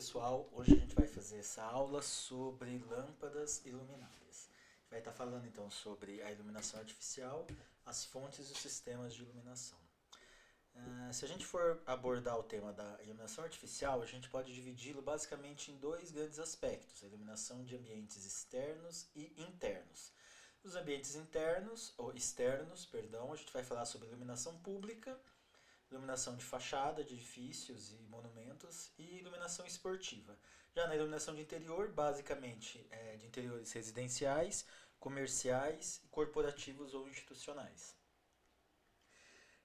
pessoal, hoje a gente vai fazer essa aula sobre lâmpadas e luminárias. A gente vai estar falando então sobre a iluminação artificial, as fontes e os sistemas de iluminação. Se a gente for abordar o tema da iluminação artificial, a gente pode dividi-lo basicamente em dois grandes aspectos: a iluminação de ambientes externos e internos. Nos ambientes internos, ou externos, perdão, a gente vai falar sobre iluminação pública, iluminação de fachada de edifícios e monumentos e iluminação esportiva. Já na iluminação de interior, basicamente de interiores residenciais, comerciais, corporativos ou institucionais.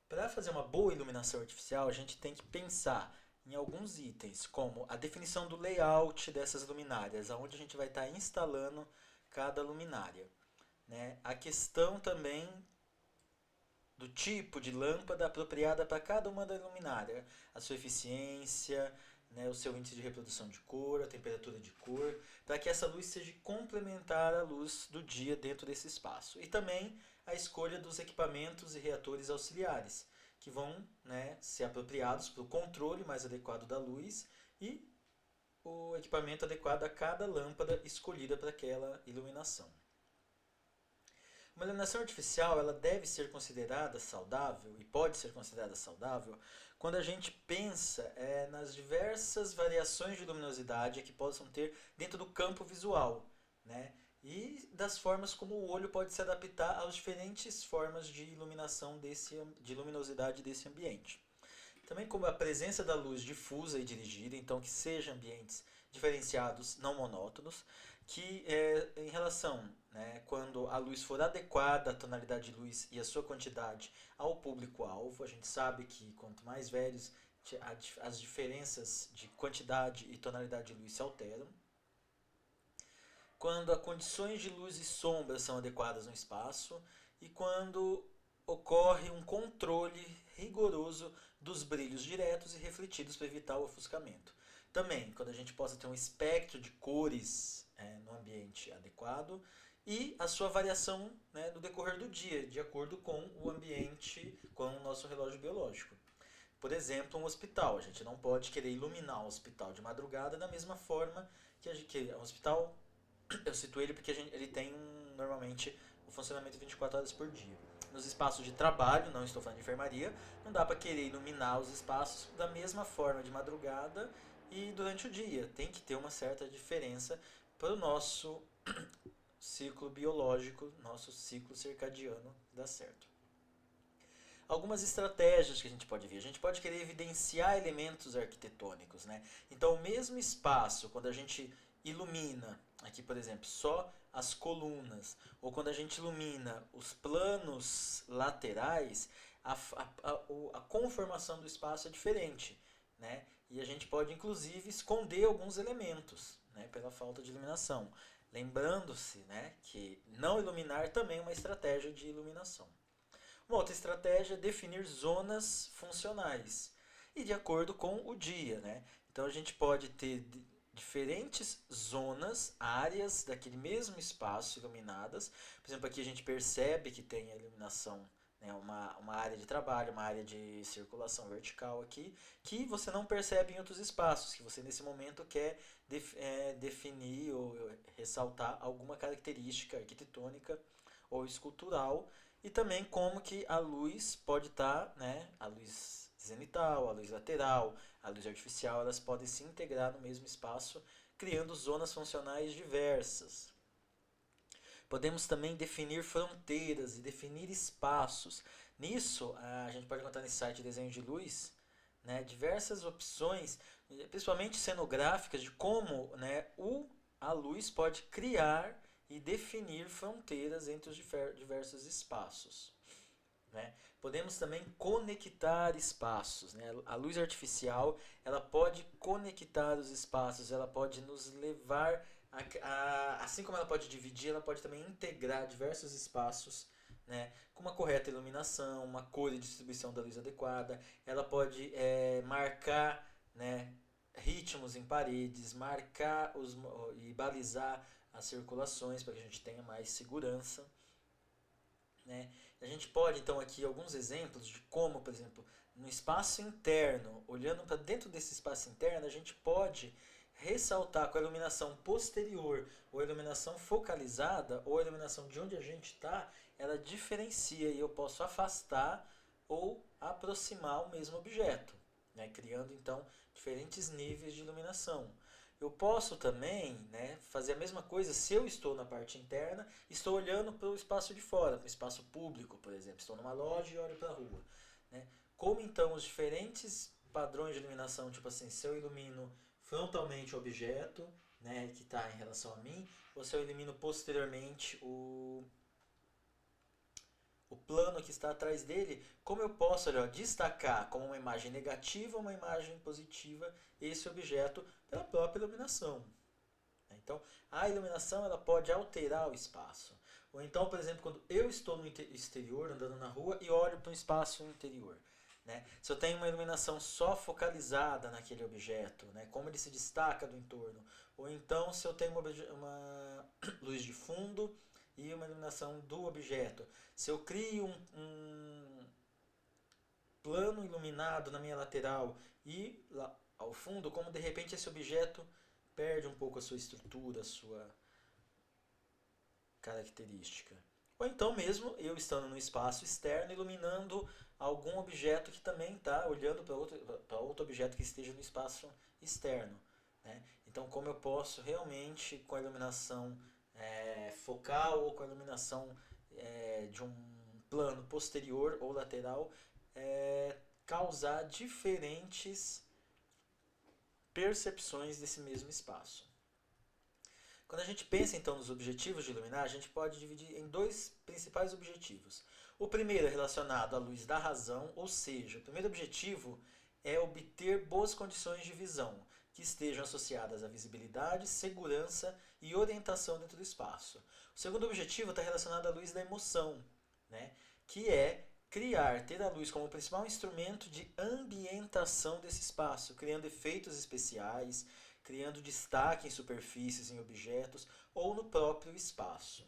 Para fazer uma boa iluminação artificial, a gente tem que pensar em alguns itens, como a definição do layout dessas luminárias, aonde a gente vai estar instalando cada luminária. Né? A questão também do tipo de lâmpada apropriada para cada uma da luminária, a sua eficiência, né, o seu índice de reprodução de cor, a temperatura de cor, para que essa luz seja complementar à luz do dia dentro desse espaço. E também a escolha dos equipamentos e reatores auxiliares, que vão, né, ser apropriados para o controle mais adequado da luz e o equipamento adequado a cada lâmpada escolhida para aquela iluminação. Uma iluminação artificial ela deve ser considerada saudável e pode ser considerada saudável quando a gente pensa nas diversas variações de luminosidade que possam ter dentro do campo visual, né? E das formas como o olho pode se adaptar às diferentes formas de iluminação de luminosidade desse ambiente. Também como a presença da luz difusa e dirigida, então que sejam ambientes diferenciados, não monótonos, que em relação, né, quando a luz for adequada, a tonalidade de luz e a sua quantidade ao público-alvo, a gente sabe que quanto mais velhos, as diferenças de quantidade e tonalidade de luz se alteram. Quando as condições de luz e sombra são adequadas no espaço e quando ocorre um controle rigoroso dos brilhos diretos e refletidos para evitar o ofuscamento. Também, quando a gente possa ter um espectro de cores no ambiente adequado e a sua variação, né, no decorrer do dia, de acordo com o ambiente, com o nosso relógio biológico. Por exemplo, um hospital. A gente não pode querer iluminar um hospital de madrugada da mesma forma que um hospital. Eu cito ele porque ele tem normalmente o funcionamento 24 horas por dia. Nos espaços de trabalho, não estou falando de enfermaria, não dá para querer iluminar os espaços da mesma forma de madrugada e durante o dia. Tem que ter uma certa diferença para o nosso ciclo biológico, nosso ciclo circadiano dar certo. Algumas estratégias que a gente pode ver. A gente pode querer evidenciar elementos arquitetônicos, né? Então, o mesmo espaço, quando a gente ilumina, aqui por exemplo, só as colunas, ou quando a gente ilumina os planos laterais, a conformação do espaço é diferente, né? E a gente pode inclusive esconder alguns elementos, né, pela falta de iluminação. Lembrando-se, né, que não iluminar também é uma estratégia de iluminação. Uma outra estratégia é definir zonas funcionais e de acordo com o dia, né? Então a gente pode ter diferentes zonas, áreas daquele mesmo espaço iluminadas. Por exemplo, aqui a gente percebe que tem a iluminação, né, uma área de trabalho, uma área de circulação vertical aqui, que você não percebe em outros espaços, que você nesse momento quer definir ou ressaltar alguma característica arquitetônica ou escultural, e também como que a luz pode estar, né, a luz zenital, a luz lateral, a luz artificial, elas podem se integrar no mesmo espaço, criando zonas funcionais diversas. Podemos também definir fronteiras e definir espaços. Nisso, a gente pode encontrar nesse site Desenho de Luz, né, diversas opções, principalmente cenográficas, de como, né, a luz pode criar e definir fronteiras entre os diversos espaços. Né? Podemos também conectar espaços. Né? A luz artificial ela pode conectar os espaços, ela pode nos levar, assim como ela pode dividir, ela pode também integrar diversos espaços, né, com uma correta iluminação, uma cor e distribuição da luz adequada. Ela pode marcar, né, ritmos em paredes, marcar e balizar as circulações para que a gente tenha mais segurança. Né? A gente pode, então, aqui alguns exemplos de como, por exemplo, no espaço interno, olhando para dentro desse espaço interno, a gente pode ressaltar com a iluminação posterior ou a iluminação focalizada ou a iluminação de onde a gente está, ela diferencia e eu posso afastar ou aproximar o mesmo objeto, né? Criando então diferentes níveis de iluminação. Eu posso também, né, fazer a mesma coisa se eu estou na parte interna, estou olhando para o espaço de fora, para o espaço público, por exemplo. Estou numa loja e olho para a rua. Né? Como então os diferentes padrões de iluminação, tipo assim, se eu ilumino frontalmente o objeto, né, que está em relação a mim, ou se eu ilumino posteriormente o plano que está atrás dele, como eu posso destacar como uma imagem negativa ou uma imagem positiva esse objeto pela própria iluminação. Então, a iluminação ela pode alterar o espaço. Ou então, por exemplo, quando eu estou no exterior, andando na rua, e olho para um espaço interior. Né? Se eu tenho uma iluminação só focalizada naquele objeto, né? Como ele se destaca do entorno. Ou então, se eu tenho uma luz de fundo e uma iluminação do objeto. Se eu crio um plano iluminado na minha lateral e lá ao fundo, como de repente esse objeto perde um pouco a sua estrutura, a sua característica. Ou então mesmo eu estando no espaço externo iluminando algum objeto que também está olhando para outro objeto que esteja no espaço externo. Né? Então como eu posso realmente com a iluminação focal ou com a iluminação de um plano posterior ou lateral causar diferentes percepções desse mesmo espaço. Quando a gente pensa então nos objetivos de iluminar, a gente pode dividir em dois principais objetivos. O primeiro é relacionado à luz da razão, ou seja, o primeiro objetivo é obter boas condições de visão, que estejam associadas à visibilidade, segurança e orientação dentro do espaço. O segundo objetivo está relacionado à luz da emoção, né? Que é ter a luz como principal instrumento de ambientação desse espaço, criando efeitos especiais, criando destaque em superfícies, em objetos ou no próprio espaço.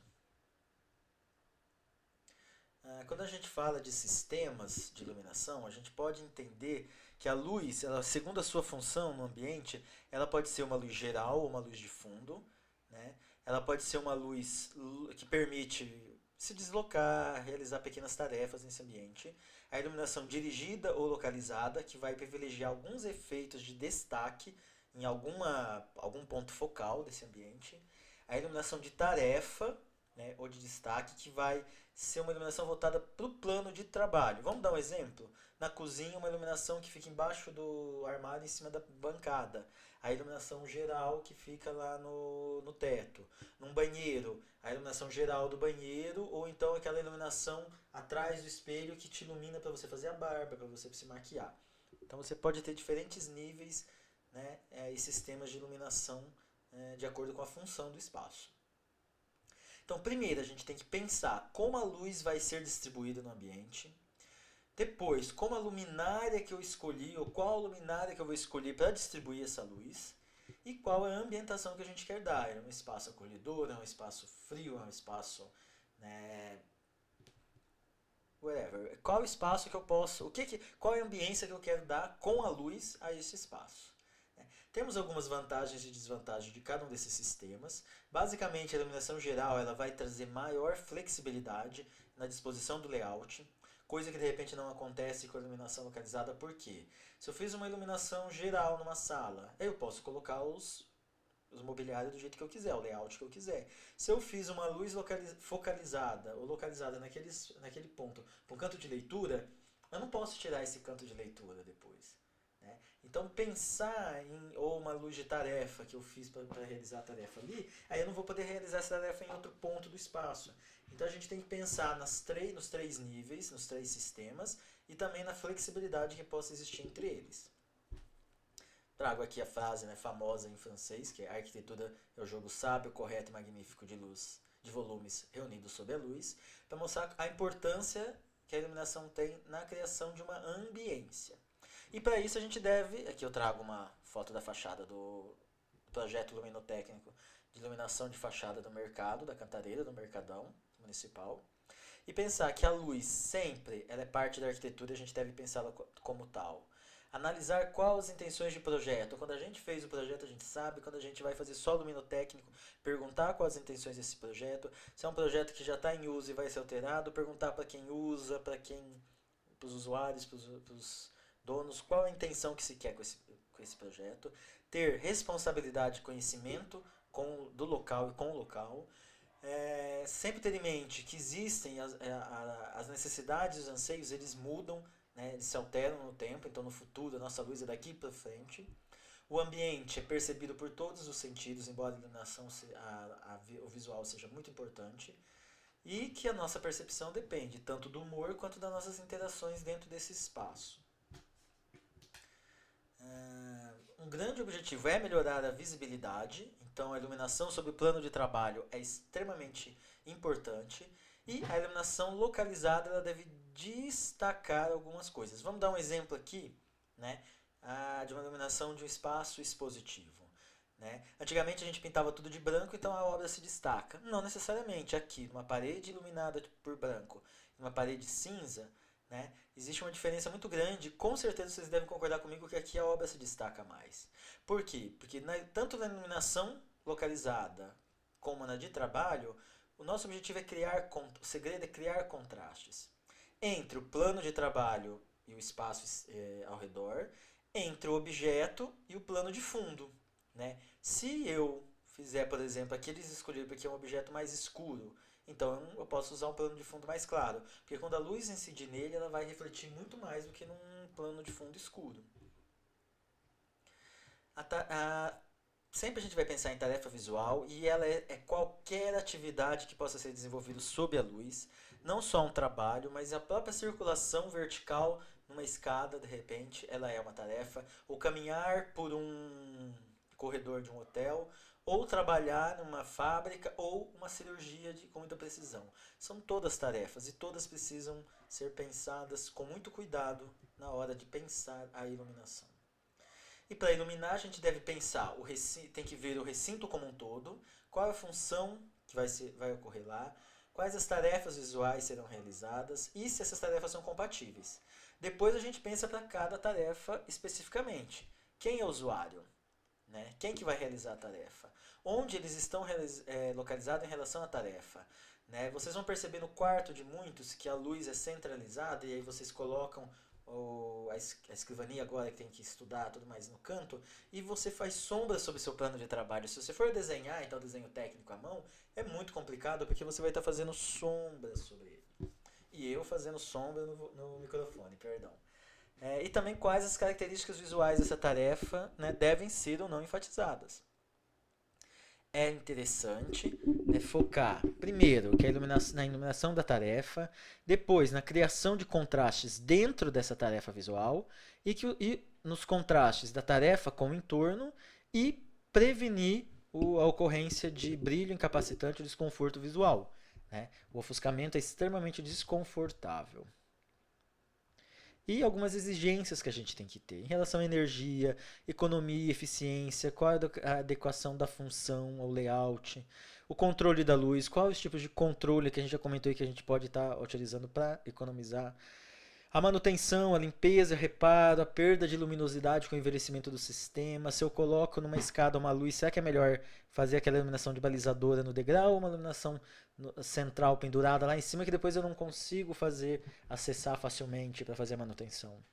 Quando a gente fala de sistemas de iluminação, a gente pode entender que a luz, ela, segundo a sua função no ambiente, ela pode ser uma luz geral ou uma luz de fundo, né? Ela pode ser uma luz que permite se deslocar, realizar pequenas tarefas nesse ambiente. A iluminação dirigida ou localizada, que vai privilegiar alguns efeitos de destaque em algum ponto focal desse ambiente. A iluminação de tarefa, né, ou de destaque, que vai ser uma iluminação voltada para o plano de trabalho. Vamos dar um exemplo? Na cozinha, uma iluminação que fica embaixo do armário, em cima da bancada. A iluminação geral que fica lá no teto. Num banheiro, a iluminação geral do banheiro, ou então aquela iluminação atrás do espelho que te ilumina para você fazer a barba, para você se maquiar. Então você pode ter diferentes níveis, né, e sistemas de iluminação de acordo com a função do espaço. Então, primeiro a gente tem que pensar como a luz vai ser distribuída no ambiente. Depois, como a luminária que eu escolhi, ou qual a luminária que eu vou escolher para distribuir essa luz. E qual é a ambientação que a gente quer dar. É um espaço acolhedor, é um espaço frio, é um espaço... whatever. Qual espaço que eu posso... qual é a ambiência que eu quero dar com a luz a esse espaço. Temos algumas vantagens e desvantagens de cada um desses sistemas. Basicamente, a iluminação geral ela vai trazer maior flexibilidade na disposição do layout, coisa que de repente não acontece com a iluminação localizada. Por quê? Se eu fiz uma iluminação geral numa sala, eu posso colocar os mobiliários do jeito que eu quiser, o layout que eu quiser. Se eu fiz uma luz focalizada ou localizada naquele ponto, no canto de leitura, eu não posso tirar esse canto de leitura depois. Então pensar ou uma luz de tarefa que eu fiz para realizar a tarefa ali, aí eu não vou poder realizar essa tarefa em outro ponto do espaço. Então a gente tem que pensar nos três níveis, nos três sistemas e também na flexibilidade que possa existir entre eles. Trago aqui a frase famosa em francês, que é: a arquitetura é o jogo sábio, correto e magnífico de luz, de volumes reunidos sob a luz, para mostrar a importância que a iluminação tem na criação de uma ambiência. E para isso a gente deve... Aqui eu trago uma foto da fachada do projeto luminotécnico de iluminação de fachada do mercado, da Cantareira, do Mercadão Municipal. E pensar que a luz sempre ela é parte da arquitetura e a gente deve pensá-la como tal. Analisar quais as intenções de projeto. Quando a gente fez o projeto, a gente sabe. Quando a gente vai fazer só luminotécnico, perguntar quais as intenções desse projeto. Se é um projeto que já está em uso e vai ser alterado, perguntar para quem usa, para os usuários, para os donos, qual a intenção que se quer com esse projeto. Ter responsabilidade e conhecimento do local e com o local. Sempre ter em mente que existem as necessidades e os anseios, eles mudam, né, eles se alteram no tempo, então no futuro a nossa luz é daqui para frente. O ambiente é percebido por todos os sentidos, embora a iluminação, o visual seja muito importante. E que a nossa percepção depende tanto do humor quanto das nossas interações dentro desse espaço. Um grande objetivo é melhorar a visibilidade, então a iluminação sobre o plano de trabalho é extremamente importante e a iluminação localizada ela deve destacar algumas coisas. Vamos dar um exemplo aqui, né, de uma iluminação de um espaço expositivo. Né? Antigamente a gente pintava tudo de branco, então a obra se destaca. Não necessariamente. Aqui, numa parede iluminada por branco, numa parede cinza, né, existe uma diferença muito grande. Com certeza vocês devem concordar comigo que aqui a obra se destaca mais. Por quê? Porque tanto na iluminação localizada como na de trabalho, o nosso objetivo é o segredo é criar contrastes entre o plano de trabalho e o espaço ao redor, entre o objeto e o plano de fundo. Né? Se eu fizer, por exemplo, aqui eles escolheram porque é um objeto mais escuro, então eu posso usar um plano de fundo mais claro, porque quando a luz incidir nele, ela vai refletir muito mais do que num plano de fundo escuro. Sempre a gente vai pensar em tarefa visual e ela é qualquer atividade que possa ser desenvolvida sob a luz, não só um trabalho, mas a própria circulação vertical numa escada, de repente, ela é uma tarefa, ou caminhar por um corredor de um hotel, ou trabalhar numa fábrica, ou uma cirurgia com muita precisão. São todas tarefas e todas precisam ser pensadas com muito cuidado na hora de pensar a iluminação. E para iluminar a gente deve pensar, tem que ver o recinto como um todo, qual é a função que vai ocorrer lá, quais as tarefas visuais serão realizadas e se essas tarefas são compatíveis. Depois a gente pensa para cada tarefa especificamente. Quem é o usuário? Né? Quem que vai realizar a tarefa? Onde eles estão localizados em relação à tarefa? Né? Vocês vão perceber no quarto de muitos que a luz é centralizada e aí vocês colocam a escrivania agora que tem que estudar tudo mais no canto e você faz sombra sobre o seu plano de trabalho. Se você for desenhar, então desenho técnico à mão, é muito complicado porque você vai estar fazendo sombra sobre ele. E eu fazendo sombra no microfone, perdão. E também quais as características visuais dessa tarefa, né, devem ser ou não enfatizadas. É interessante, né, focar primeiro que na iluminação da tarefa, depois na criação de contrastes dentro dessa tarefa visual e nos contrastes da tarefa com o entorno e prevenir a ocorrência de brilho incapacitante ou desconforto visual. Né? O ofuscamento é extremamente desconfortável. E algumas exigências que a gente tem que ter em relação à energia, economia, eficiência, qual a adequação da função ao layout, o controle da luz, quais os tipos de controle que a gente já comentou e que a gente pode estar utilizando para economizar. A manutenção, a limpeza, o reparo, a perda de luminosidade com o envelhecimento do sistema. Se eu coloco numa escada uma luz, será que é melhor fazer aquela iluminação de balizadora no degrau ou uma iluminação central pendurada lá em cima que depois eu não consigo acessar facilmente para fazer a manutenção?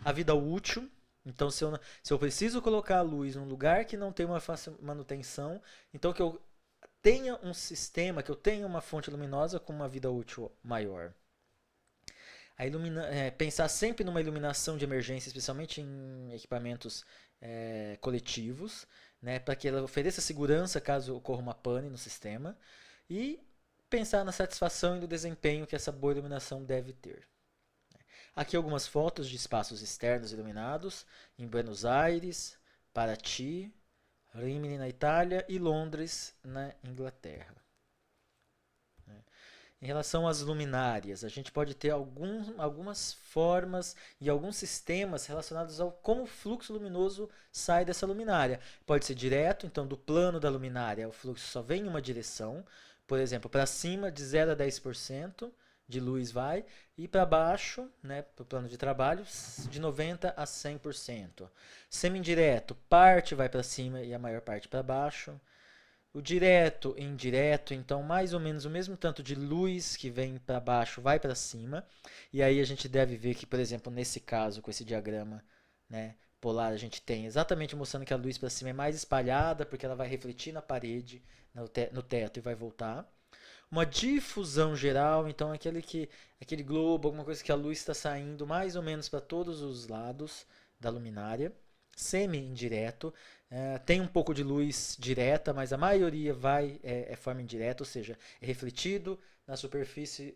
A vida útil. Então, se eu preciso colocar a luz num lugar que não tem uma fácil manutenção, então que eu tenha um sistema, que eu tenha uma fonte luminosa com uma vida útil maior. Pensar sempre numa iluminação de emergência, especialmente em equipamentos coletivos, né, para que ela ofereça segurança caso ocorra uma pane no sistema. E pensar na satisfação e no desempenho que essa boa iluminação deve ter. Aqui algumas fotos de espaços externos iluminados em Buenos Aires, Paraty, Rimini na Itália e Londres na Inglaterra. Em relação às luminárias, a gente pode ter algumas formas e alguns sistemas relacionados ao como o fluxo luminoso sai dessa luminária. Pode ser direto, então do plano da luminária o fluxo só vem em uma direção, por exemplo, para cima de 0 a 10% de luz vai, e para baixo, né, para o plano de trabalho, de 90% a 100%. Semi-indireto, parte vai para cima e a maior parte para baixo. O direto e indireto, então mais ou menos o mesmo tanto de luz que vem para baixo vai para cima. E aí a gente deve ver que, por exemplo, nesse caso, com esse diagrama, né, polar, a gente tem exatamente mostrando que a luz para cima é mais espalhada, porque ela vai refletir na parede, no teto e vai voltar. Uma difusão geral, então aquele globo, alguma coisa que a luz está saindo mais ou menos para todos os lados da luminária. Semi-indireto, tem um pouco de luz direta, mas a maioria é forma indireta, ou seja, é refletido na superfície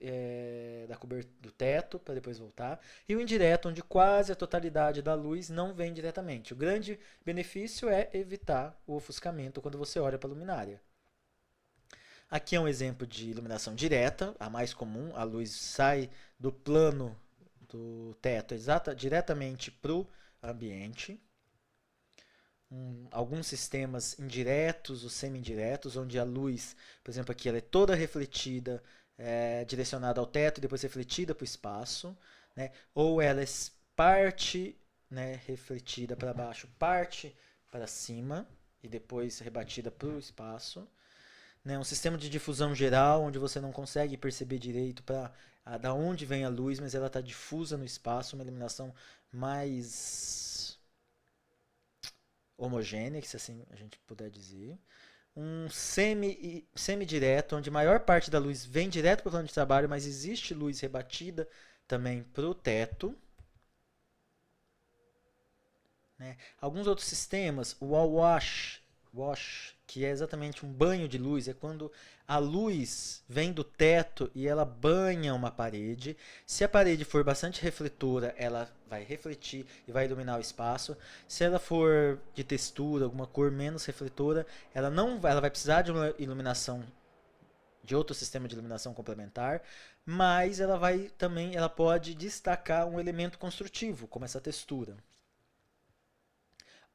do teto para depois voltar. E o indireto, onde quase a totalidade da luz não vem diretamente. O grande benefício é evitar o ofuscamento quando você olha para a luminária. Aqui é um exemplo de iluminação direta, a mais comum. A luz sai do plano do teto diretamente para o ambiente. Alguns sistemas indiretos ou semi-indiretos, onde a luz, por exemplo, aqui ela é toda refletida, direcionada ao teto e depois refletida para o espaço, né? Ou ela é parte, né, refletida para baixo, parte para cima e depois rebatida para o espaço. Né? Um sistema de difusão geral, onde você não consegue perceber direito da onde vem a luz, mas ela está difusa no espaço, uma iluminação mais homogênea, se assim a gente puder dizer. Um semi-direto, onde a maior parte da luz vem direto para o plano de trabalho, mas existe luz rebatida também para o teto. Né? Alguns outros sistemas, o wash, que é exatamente um banho de luz, é quando a luz vem do teto e ela banha uma parede. Se a parede for bastante refletora, ela vai refletir e vai iluminar o espaço. Se ela for de textura, alguma cor menos refletora, ela vai precisar de uma iluminação, de outro sistema de iluminação complementar, mas ela pode destacar um elemento construtivo, como essa textura.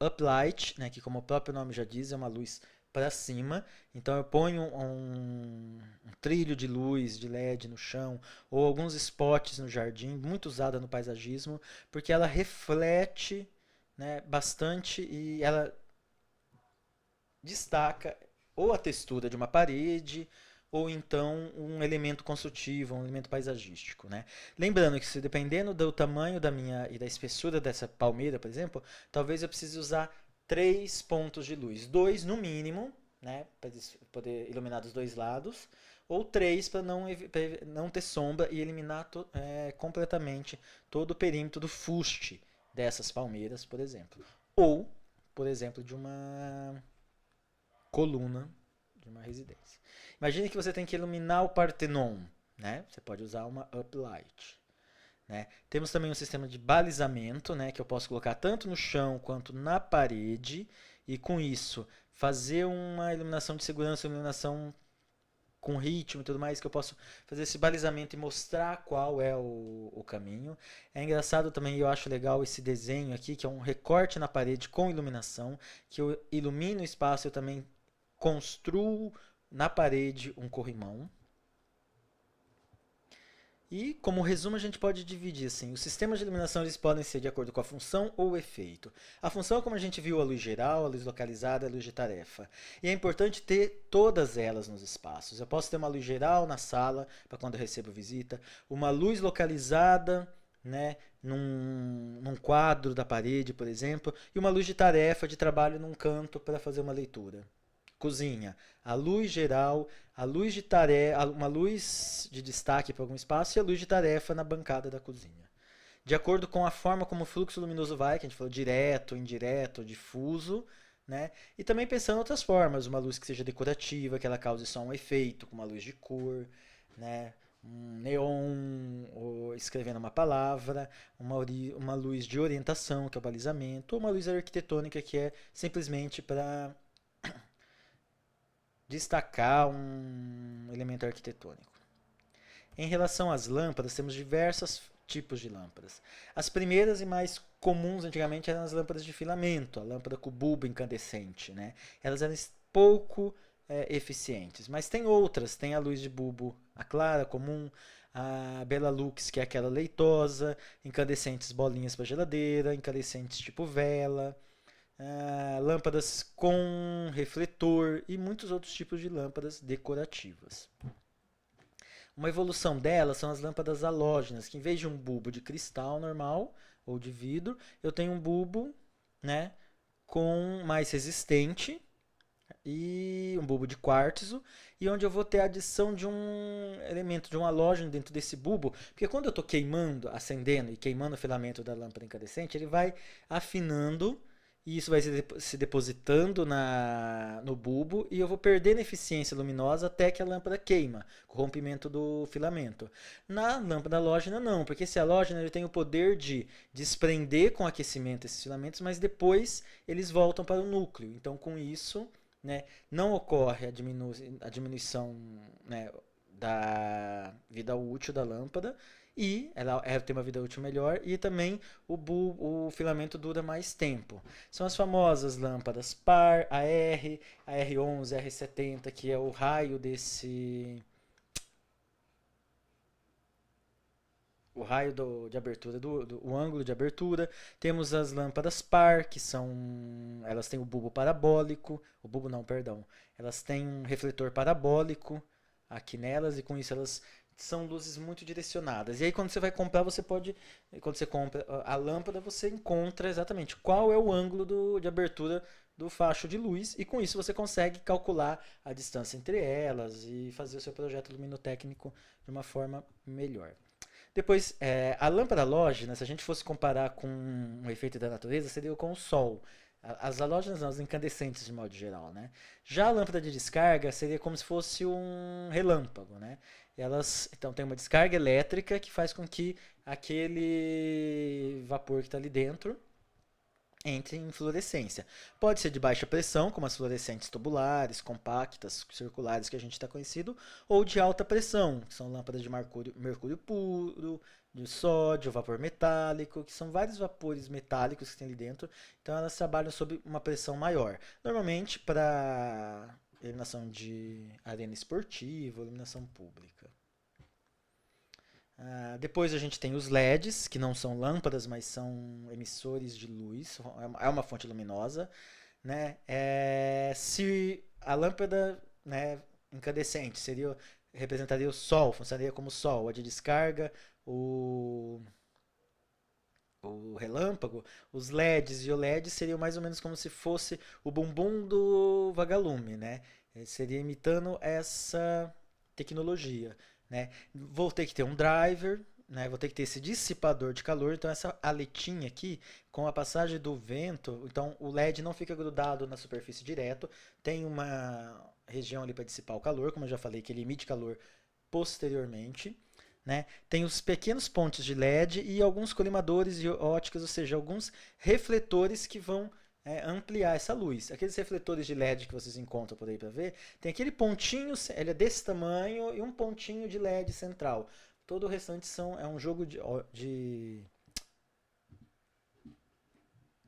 Uplight, né, que como o próprio nome já diz, é uma luz para cima. Então eu ponho um trilho de luz de LED no chão ou alguns spots no jardim, muito usada no paisagismo, porque ela reflete, né, bastante e ela destaca ou a textura de uma parede ou então um elemento construtivo, um elemento paisagístico, né? Lembrando que se dependendo do tamanho e da espessura dessa palmeira, por exemplo, talvez eu precise usar 3 pontos de luz, 2 no mínimo, né, para poder iluminar dos dois lados, ou 3 para não ter sombra e eliminar completamente todo o perímetro do fuste dessas palmeiras, por exemplo. Ou, por exemplo, de uma coluna de uma residência. Imagine que você tem que iluminar o Partenon, né? Você pode usar uma uplight. Né? Temos também um sistema de balizamento, né, que eu posso colocar tanto no chão quanto na parede e com isso fazer uma iluminação de segurança, uma iluminação com ritmo e tudo mais, que eu posso fazer esse balizamento e mostrar qual é o caminho. É engraçado também, eu acho legal esse desenho aqui, que é um recorte na parede com iluminação, que eu ilumino o espaço, eu também construo na parede um corrimão. E, como resumo, a gente pode dividir assim, os sistemas de iluminação eles podem ser de acordo com a função ou o efeito. A função, como a gente viu, a luz geral, a luz localizada, a luz de tarefa. E é importante ter todas elas nos espaços. Eu posso ter uma luz geral na sala, para quando eu recebo visita, uma luz localizada, né, num quadro da parede, por exemplo, e uma luz de tarefa, de trabalho num canto para fazer uma leitura. Cozinha, a luz geral, a luz de tarefa, uma luz de destaque para algum espaço e a luz de tarefa na bancada da cozinha. De acordo com a forma como o fluxo luminoso vai, que a gente falou direto, indireto, difuso, né? E também pensando em outras formas, uma luz que seja decorativa, que ela cause só um efeito, com uma luz de cor, né? Um neon, ou escrevendo uma palavra, uma luz de orientação, que é o balizamento, ou uma luz arquitetônica, que é simplesmente para destacar um elemento arquitetônico. Em relação às lâmpadas, temos diversos tipos de lâmpadas. As primeiras e mais comuns antigamente eram as lâmpadas de filamento, a lâmpada com bulbo incandescente, né? Elas eram pouco eficientes, mas tem outras, tem a luz de bulbo, a clara, comum, a Bela-Lux, que é aquela leitosa, incandescentes bolinhas para geladeira, incandescentes tipo vela, lâmpadas com refletor e muitos outros tipos de lâmpadas decorativas. Uma evolução delas são as lâmpadas halógenas, que em vez de um bulbo de cristal normal ou de vidro, eu tenho um bulbo, né, com mais resistente e um bulbo de quartzo, e onde eu vou ter a adição de um elemento, de um halógeno dentro desse bulbo, porque quando eu estou queimando, acendendo e queimando o filamento da lâmpada incandescente, ele vai afinando e isso vai se depositando no bulbo e eu vou perdendo eficiência luminosa até que a lâmpada queima, com o rompimento do filamento. Na lâmpada halógena não, porque esse halógeno ele tem o poder de desprender com aquecimento esses filamentos, mas depois eles voltam para o núcleo. Então com isso, né, não ocorre a diminuição, né, da vida útil da lâmpada e ela tem uma vida útil melhor e também o filamento dura mais tempo. São as famosas lâmpadas par, AR, AR11, AR70, que é o raio desse o raio de abertura, o ângulo de abertura. Temos as lâmpadas par, que elas têm o bulbo parabólico, o bulbo não, perdão, elas têm um refletor parabólico aqui nelas e com isso elas são luzes muito direcionadas. E aí quando você vai comprar, quando você compra a lâmpada, você encontra exatamente qual é o ângulo de abertura do facho de luz e com isso você consegue calcular a distância entre elas e fazer o seu projeto luminotécnico de uma forma melhor. Depois, a lâmpada halógena, se a gente fosse comparar com um efeito da natureza, seria com o sol. As halógenas não, as incandescentes de modo geral, né? Já a lâmpada de descarga seria como se fosse um relâmpago, né? Então tem uma descarga elétrica que faz com que aquele vapor que está ali dentro entre em fluorescência. Pode ser de baixa pressão, como as fluorescentes tubulares, compactas, circulares que a gente está conhecido, ou de alta pressão, que são lâmpadas de mercúrio puro, de sódio, vapor metálico, que são vários vapores metálicos que tem ali dentro, então elas trabalham sob uma pressão maior. Normalmente para iluminação de arena esportiva, iluminação pública. Depois a gente tem os LEDs, que não são lâmpadas, mas são emissores de luz, é uma fonte luminosa. Né? Se a lâmpada, né, incandescente representaria o Sol, funcionaria como o Sol, a de descarga, o relâmpago, os LEDs e o LED seriam mais ou menos como se fosse o bumbum do vagalume, né? Ele seria imitando essa tecnologia, né? Vou ter que ter um driver, né? Vou ter que ter esse dissipador de calor, então essa aletinha aqui, com a passagem do vento, então o LED não fica grudado na superfície direto, tem uma região ali para dissipar o calor, como eu já falei, que ele emite calor posteriormente. Né? Tem os pequenos pontes de LED e alguns colimadores de óticas, ou seja, alguns refletores que vão ampliar essa luz. Aqueles refletores de LED que vocês encontram por aí para ver, tem aquele pontinho, ele é desse tamanho e um pontinho de LED central. Todo o restante é um jogo de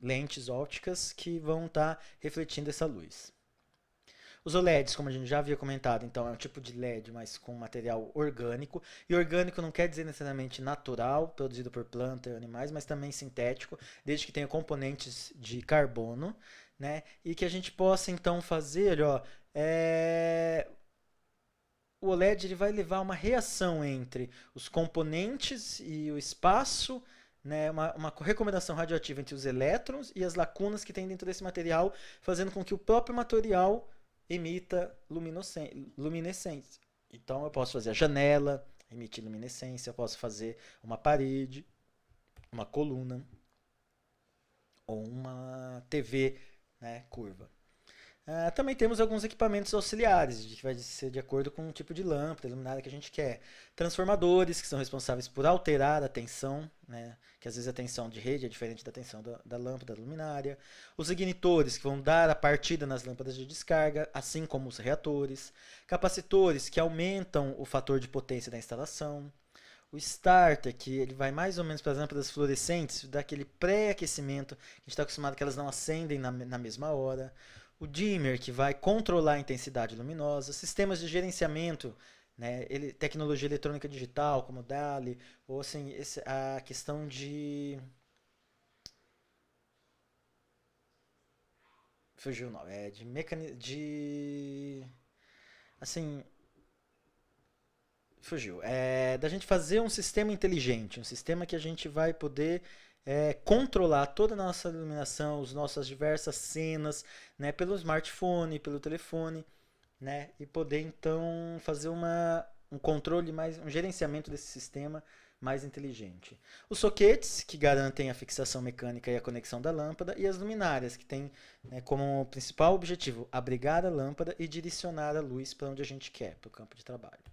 lentes ópticas que vão estar refletindo essa luz. Os OLEDs, como a gente já havia comentado, então é um tipo de LED, mas com material orgânico. E orgânico não quer dizer necessariamente natural, produzido por plantas e animais, mas também sintético, desde que tenha componentes de carbono, né? E que a gente possa então fazer, o OLED ele vai levar uma reação entre os componentes e o espaço, né, uma recomendação radioativa entre os elétrons e as lacunas que tem dentro desse material, fazendo com que o próprio material emita luminescência. Então eu posso fazer a janela, emitir luminescência, eu posso fazer uma parede, uma coluna ou uma TV, né, curva. Também temos alguns equipamentos auxiliares, que vai ser de acordo com o tipo de lâmpada iluminada que a gente quer. Transformadores, que são responsáveis por alterar a tensão, né? Que às vezes a tensão de rede é diferente da tensão da lâmpada luminária. Os ignitores, que vão dar a partida nas lâmpadas de descarga, assim como os reatores. Capacitores, que aumentam o fator de potência da instalação. O starter, que ele vai mais ou menos para as lâmpadas fluorescentes, dá aquele pré-aquecimento, que a gente está acostumado que elas não acendem na mesma hora. O dimmer, que vai controlar a intensidade luminosa, sistemas de gerenciamento, né? Tecnologia eletrônica digital, como DALI, ou assim, a questão fugiu o nome, assim, fugiu. Da gente fazer um sistema inteligente, um sistema que a gente vai poder controlar toda a nossa iluminação, as nossas diversas cenas, né, pelo smartphone, pelo telefone, né, e poder então fazer um controle mais, um gerenciamento desse sistema mais inteligente. Os soquetes, que garantem a fixação mecânica e a conexão da lâmpada, e as luminárias, que têm, né, como principal objetivo abrigar a lâmpada e direcionar a luz para onde a gente quer, para o campo de trabalho.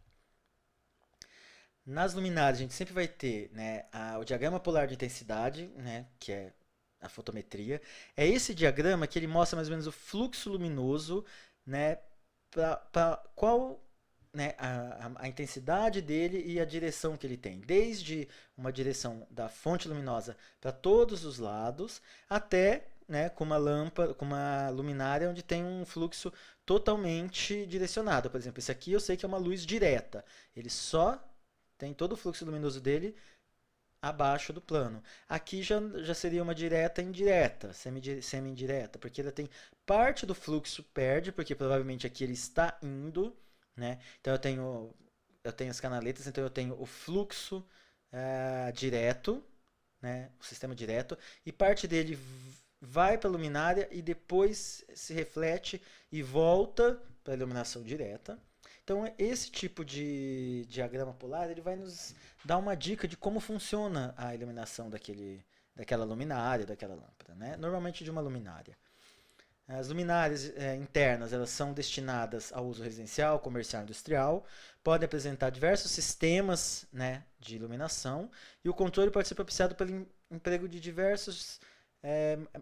Nas luminárias, a gente sempre vai ter, né, o diagrama polar de intensidade, né, que é a fotometria. É esse diagrama que ele mostra mais ou menos o fluxo luminoso, né, para qual, né, a intensidade dele e a direção que ele tem. Desde uma direção da fonte luminosa para todos os lados, até, né, com uma lâmpada, com uma luminária onde tem um fluxo totalmente direcionado. Por exemplo, esse aqui eu sei que é uma luz direta. Ele só tem todo o fluxo luminoso dele abaixo do plano. Aqui já seria uma direta indireta, semi-indireta, porque ela tem parte do fluxo perde, porque provavelmente aqui ele está indo, né? Então eu tenho as canaletas, então eu tenho o fluxo direto, né? O sistema direto, e parte dele vai para a luminária e depois se reflete e volta para a iluminação direta. Então, esse tipo de diagrama polar ele vai nos dar uma dica de como funciona a iluminação daquela luminária, daquela lâmpada, né? Normalmente de uma luminária. As luminárias internas elas são destinadas ao uso residencial, comercial e industrial, podem apresentar diversos sistemas, né, de iluminação, e o controle pode ser propiciado pelo emprego de diversos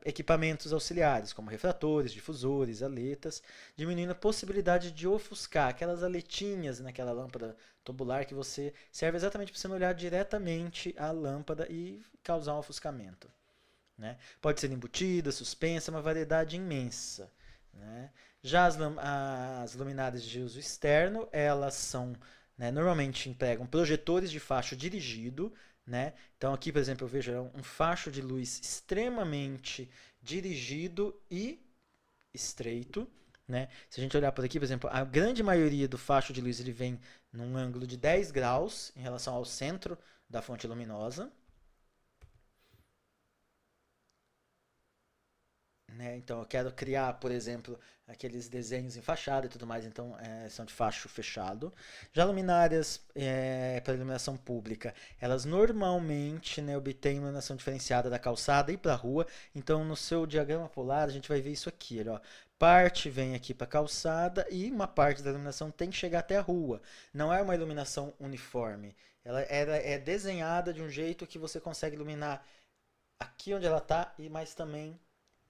equipamentos auxiliares, como refratores, difusores, aletas, diminuindo a possibilidade de ofuscar aquelas aletinhas naquela lâmpada tubular que você serve exatamente para você não olhar diretamente a lâmpada e causar um ofuscamento. Né? Pode ser embutida, suspensa, uma variedade imensa. Né? Já as luminárias de uso externo, elas são, né, normalmente empregam projetores de facho dirigido, né? Então aqui, por exemplo, eu vejo um facho de luz extremamente dirigido e estreito. Né? Se a gente olhar por aqui, por exemplo, a grande maioria do facho de luz ele vem num ângulo de 10 graus em relação ao centro da fonte luminosa. Né? Então eu quero criar, por exemplo, aqueles desenhos em fachada e tudo mais, então são de facho fechado. Já luminárias para iluminação pública, elas normalmente, né, obtêm iluminação diferenciada da calçada e para a rua. Então no seu diagrama polar a gente vai ver isso aqui, ó. Parte vem aqui para a calçada e uma parte da iluminação tem que chegar até a rua. Não é uma iluminação uniforme. Ela é desenhada de um jeito que você consegue iluminar aqui onde ela está e mais também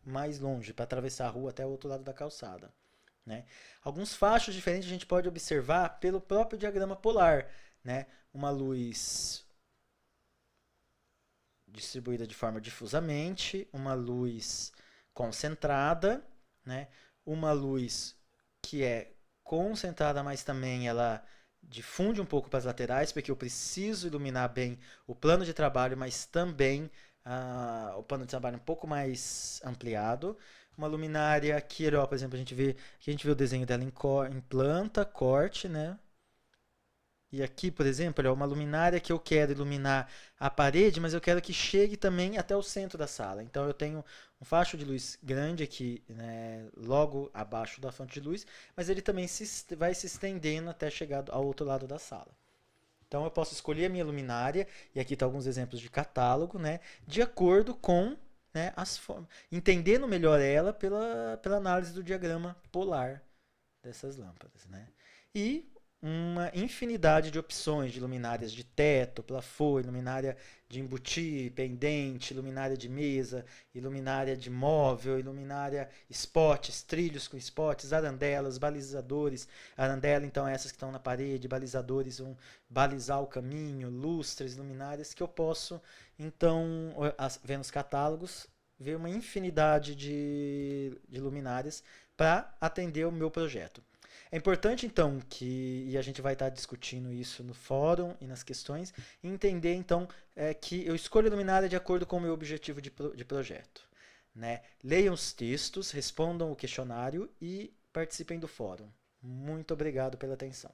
mais longe, para atravessar a rua até o outro lado da calçada. Né? Alguns fachos diferentes a gente pode observar pelo próprio diagrama polar. Né? Uma luz distribuída de forma difusamente, uma luz concentrada, né? Uma luz que é concentrada, mas também ela difunde um pouco para as laterais, porque eu preciso iluminar bem o plano de trabalho, mas também o plano de trabalho um pouco mais ampliado. Uma luminária que, ó, por exemplo, a gente vê o desenho dela em planta, corte, né? E aqui, por exemplo, é uma luminária que eu quero iluminar a parede, mas eu quero que chegue também até o centro da sala. Então eu tenho um facho de luz grande aqui, né, logo abaixo da fonte de luz, mas ele também vai se estendendo até chegar ao outro lado da sala. Então eu posso escolher a minha luminária, e aqui estão alguns exemplos de catálogo, né, de acordo com, né, as formas. Entendendo melhor ela pela análise do diagrama polar dessas lâmpadas. Né? E uma infinidade de opções de luminárias de teto, plafô, luminária de embutir, pendente, luminária de mesa, iluminária de móvel, iluminária spots, trilhos com spots, arandelas, balizadores. Arandela, então, essas que estão na parede, balizadores vão balizar o caminho, lustres, luminárias que eu posso, então, vendo os catálogos, ver uma infinidade de luminárias para atender o meu projeto. É importante, então, e a gente vai estar discutindo isso no fórum e nas questões, entender, então, que eu escolho a luminária de acordo com o meu objetivo de projeto. Né? Leiam os textos, respondam o questionário e participem do fórum. Muito obrigado pela atenção.